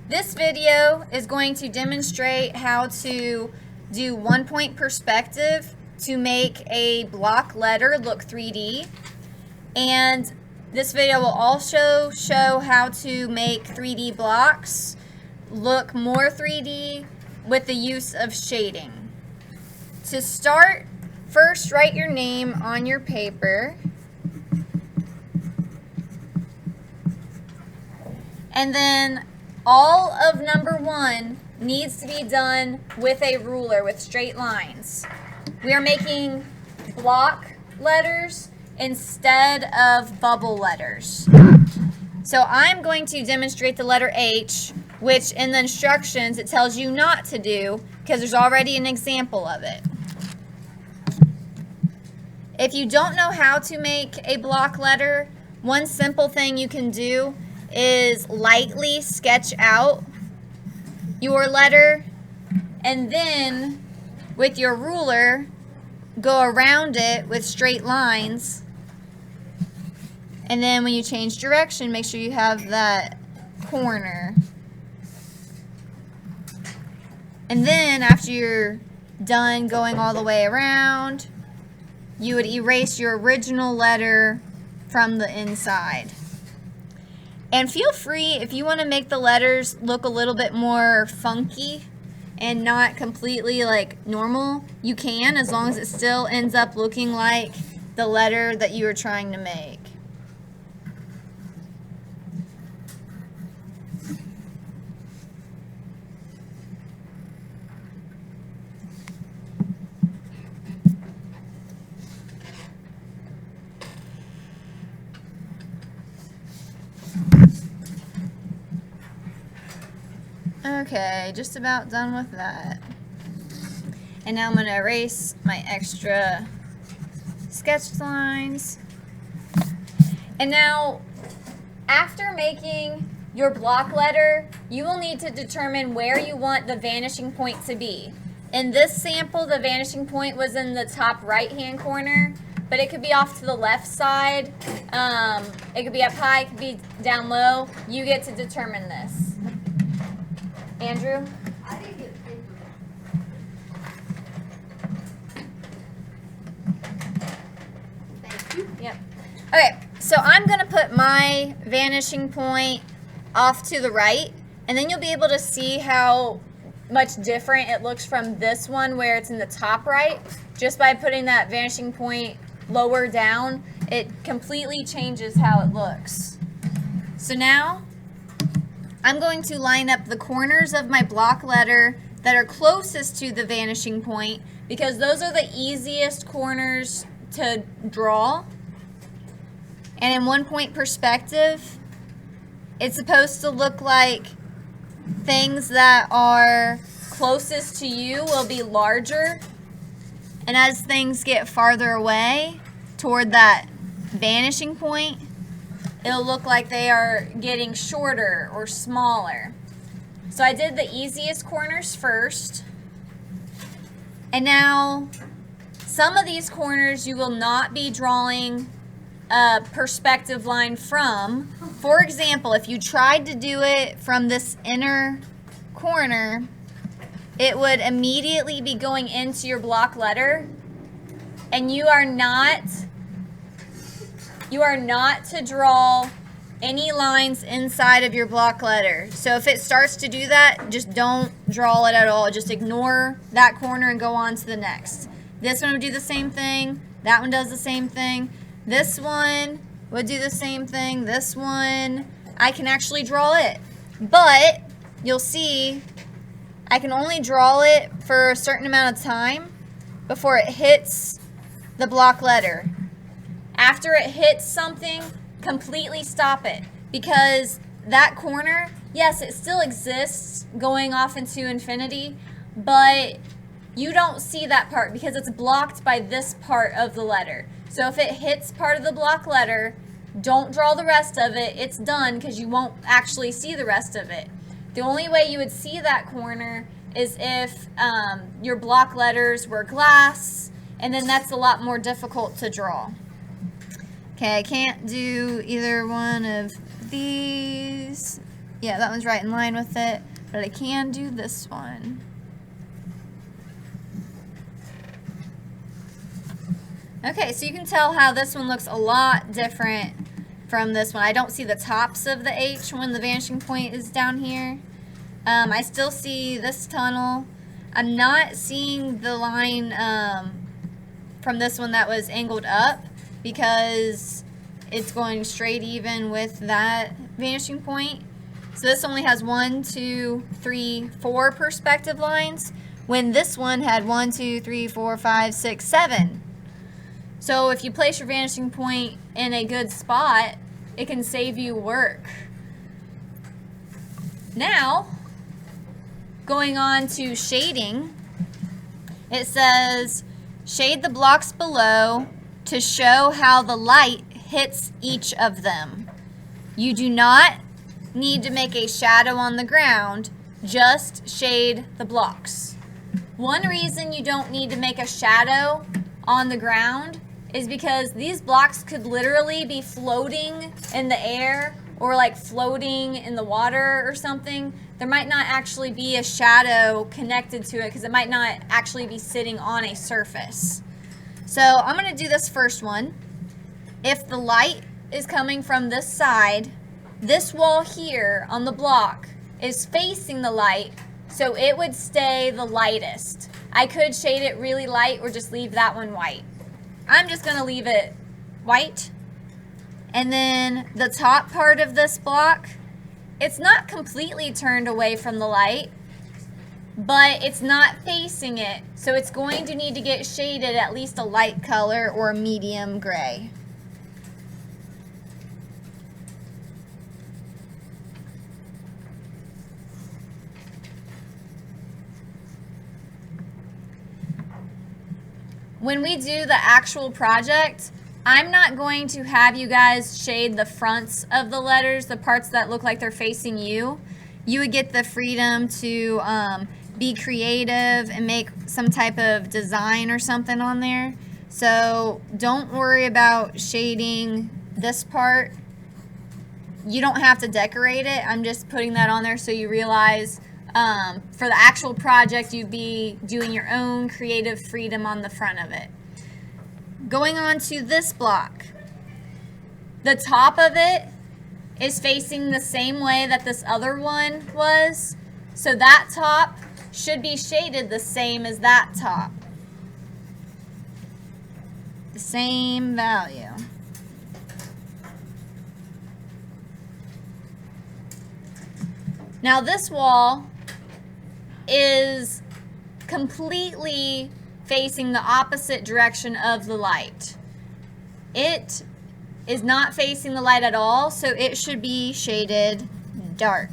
This video is going to demonstrate how to do 1-point perspective to make a block letter look 3D. And this video will also show how to make 3D blocks look more 3D with the use of shading. To start, first write your name on your paper. And then all of number 1 needs to be done with a ruler with straight lines. We are making block letters instead of bubble letters. So I'm going to demonstrate the letter H, which in the instructions it tells you not to do because there's already an example of it. If you don't know how to make a block letter, one simple thing you can do is lightly sketch out your letter and then with your ruler go around it with straight lines, and then when you change direction make sure you have that corner, and then after you're done going all the way around you would erase your original letter from the inside. And feel free, if you want to make the letters look a little bit more funky and not completely like normal, you can, as long as it still ends up looking like the letter that you were trying to make. Okay, just about done with that. And now I'm going to erase my extra sketch lines. And now, after making your block letter, you will need to determine where you want the vanishing point to be. In this sample, the vanishing point was in the top right-hand corner, but it could be off to the left side. It could be up high, it could be down low. You get to determine this. Andrew? I didn't get paper. Thank you. Yep. Okay, so I'm going to put my vanishing point off to the right, and then you'll be able to see how much different it looks from this one where it's in the top right. Just by putting that vanishing point lower down, it completely changes how it looks. So now, I'm going to line up the corners of my block letter that are closest to the vanishing point because those are the easiest corners to draw. And in 1-point perspective, it's supposed to look like things that are closest to you will be larger, and as things get farther away toward that vanishing point, it'll look like they are getting shorter or smaller. So I did the easiest corners first. And now, some of these corners you will not be drawing a perspective line from. For example, if you tried to do it from this inner corner, it would immediately be going into your block letter, and you are not to draw any lines inside of your block letter. So if it starts to do that, just don't draw it at all. Just ignore that corner and go on to the next. This one would do the same thing. That one does the same thing. This one would do the same thing. This one, I can actually draw it. But you'll see I can only draw it for a certain amount of time before it hits the block letter. After it hits something, completely stop it, because that corner, yes, it still exists going off into infinity, but you don't see that part because it's blocked by this part of the letter. So if it hits part of the block letter, don't draw the rest of it. It's done because you won't actually see the rest of it. The only way you would see that corner is if your block letters were glass, and then that's a lot more difficult to draw. Okay, I can't do either one of these. Yeah, that one's right in line with it, but I can do this one. Okay, so you can tell how this one looks a lot different from this one. I don't see the tops of the H when the vanishing point is down here. I still see this tunnel. I'm not seeing the line from this one that was angled up because it's going straight even with that vanishing point. So this only has 1, 2, 3, 4 perspective lines, when this one had 1, 2, 3, 4, 5, 6, 7. So if you place your vanishing point in a good spot, it can save you work. Now, going on to shading, it says, shade the blocks below to show how the light hits each of them. You do not need to make a shadow on the ground, just shade the blocks. One reason you don't need to make a shadow on the ground is because these blocks could literally be floating in the air or like floating in the water or something. There might not actually be a shadow connected to it because it might not actually be sitting on a surface. So I'm going to do this first one. If the light is coming from this side, this wall here on the block is facing the light, so it would stay the lightest. I could shade it really light or just leave that one white. I'm just going to leave it white. And then the top part of this block, it's not completely turned away from the light, but it's not facing it, so it's going to need to get shaded at least a light color or a medium gray. When we do the actual project, I'm not going to have you guys shade the fronts of the letters, the parts that look like they're facing you. You would get the freedom to be creative and make some type of design or something on there. So don't worry about shading this part. You don't have to decorate it. I'm just putting that on there so you realize for the actual project, you'd be doing your own creative freedom on the front of it. Going on to this block, the top of it is facing the same way that this other one was, so that top should be shaded the same as that top. The same value. Now this wall is completely facing the opposite direction of the light. It is not facing the light at all, so it should be shaded dark.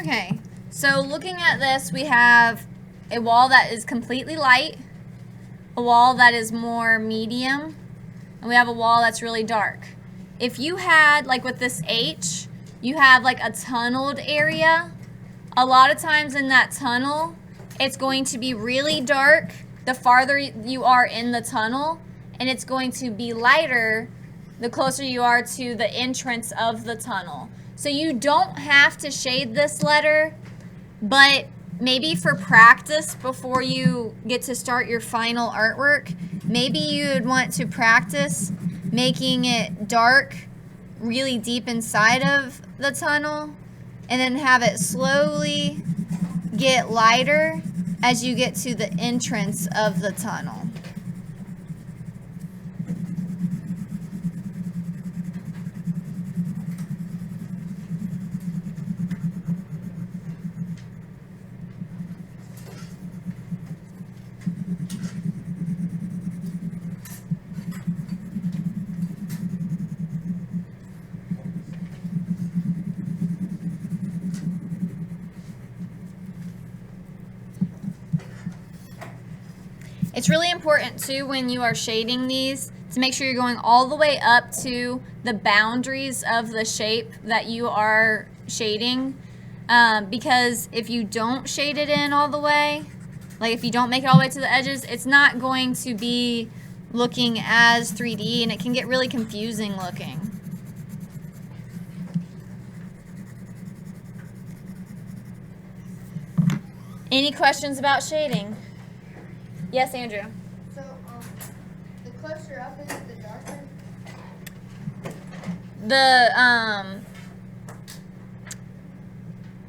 Okay, so looking at this, we have a wall that is completely light, a wall that is more medium, and we have a wall that's really dark. If you had, like with this H, you have like a tunneled area, a lot of times in that tunnel, it's going to be really dark the farther you are in the tunnel, and it's going to be lighter the closer you are to the entrance of the tunnel. So you don't have to shade this letter, but maybe for practice before you get to start your final artwork, maybe you'd want to practice making it dark really deep inside of the tunnel and then have it slowly get lighter as you get to the entrance of the tunnel. It's really important too when you are shading these to make sure you're going all the way up to the boundaries of the shape that you are shading, because if you don't shade it in all the way, like if you don't make it all the way to the edges, it's not going to be looking as 3D, and it can get really confusing looking. Any questions about shading? Yes, Andrew. So, the closer up is the darker?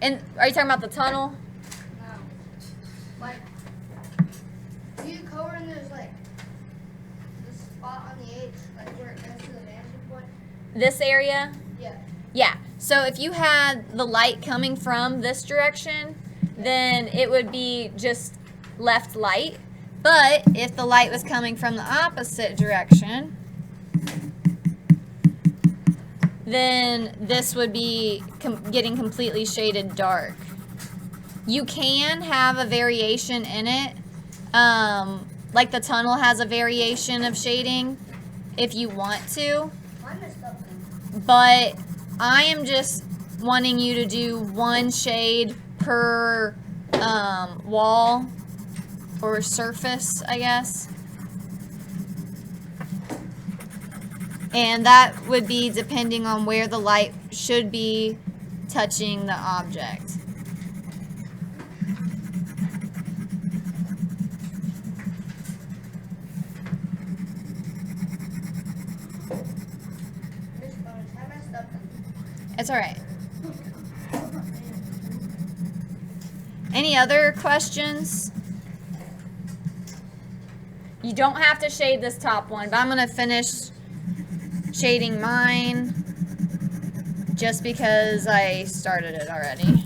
And are you talking about the tunnel? No. Like, do you color in those, like, the spot on the edge, like where it goes to the vanishing point? This area? Yeah. Yeah. So if you had the light coming from this direction, then it would be just left light. But if the light was coming from the opposite direction, then this would be getting completely shaded dark. You can have a variation in it, like the tunnel has a variation of shading if you want to, I messed up then. but I am just wanting you to do one shade per wall or surface, I guess. And that would be depending on where the light should be touching the object. Miss Bonus, I messed up then. It's all right. Any other questions? You don't have to shade this top one, but I'm going to finish shading mine just because I started it already.